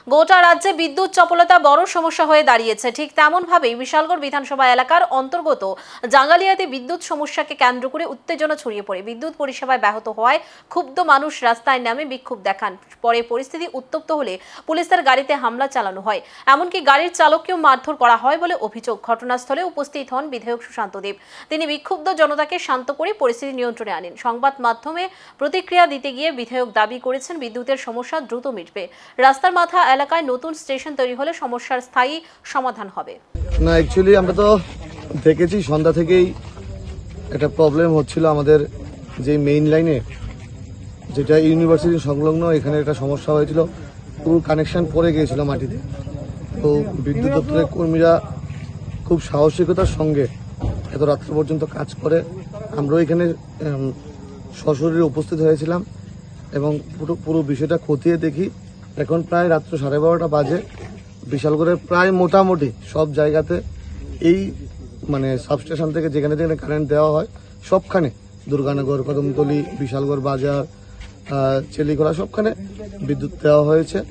গোটা রাজ্যে বিদ্যুৎ চপলতা বড় সমস্যা হয়ে দাঁড়িয়েছে। ঠিক তেমনভাবেই বিশালগড় বিধানসভা এলাকার অন্তর্গত জাঙ্গালিয়াতে বিদ্যুৎ সমস্যাকে কেন্দ্র করে উত্তেজনা ছড়িয়ে পড়ে। বিদ্যুৎ পরিষেবায় ব্যাহত হওয়ায় ক্ষুব্ধ মানুষ রাস্তায় নামে বিক্ষোভ দেখান। পরে পরিস্থিতি উত্তপ্ত হলে পুলিশের গাড়িতে হামলা চালানো হয়, এমনকি গাড়ির চালককেও মারধর করা হয় বলে অভিযোগ। ঘটনাস্থলে উপস্থিত হন বিধায়ক সুশান্ত দেব। তিনি বিক্ষুব্ধ জনতাকে শান্ত করে পরিস্থিতি নিয়ন্ত্রণে আনেন। সংবাদ মাধ্যমে প্রতিক্রিয়া দিতে গিয়ে বিধায়ক দাবি করেছেন বিদ্যুতের সমস্যা দ্রুত মিটবে। রাস্তার মাথা এলাকায় নতুন স্টেশন তৈরি হলে সমস্যার স্থায়ী সমাধান হবে। না, অ্যাকচুয়ালি আমরা তো দেখেছি সন্ধ্যা থেকেই একটা প্রবলেম হচ্ছিল আমাদের যে মেইন লাইনে, যেটা ইউনিভার্সিটি সংলগ্ন, এখানে একটা সমস্যা হয়েছিল। পুরো কানেকশন পড়ে গিয়েছিল মাটিতে। তো বিদ্যুৎ দপ্তরের কর্মীরা খুব সাহসিকতার সঙ্গে এত রাত্র পর্যন্ত কাজ করে। আমরাও এখানে সশরীরে উপস্থিত হয়েছিলাম এবং পুরো বিষয়টা খতিয়ে দেখি। এখন প্রায় রাত্র 12:30 বাজে। বিশালগড়ের প্রায় মোটামুটি সব জায়গাতে এই সাবস্টেশন থেকে যেখানে যেখানে কারেন্ট দেওয়া হয় সবখানে, দুর্গানগর, কদমতলী, বিশালগড় বাজার, চেলিগড়া, সবখানে বিদ্যুৎ দেওয়া হয়েছে।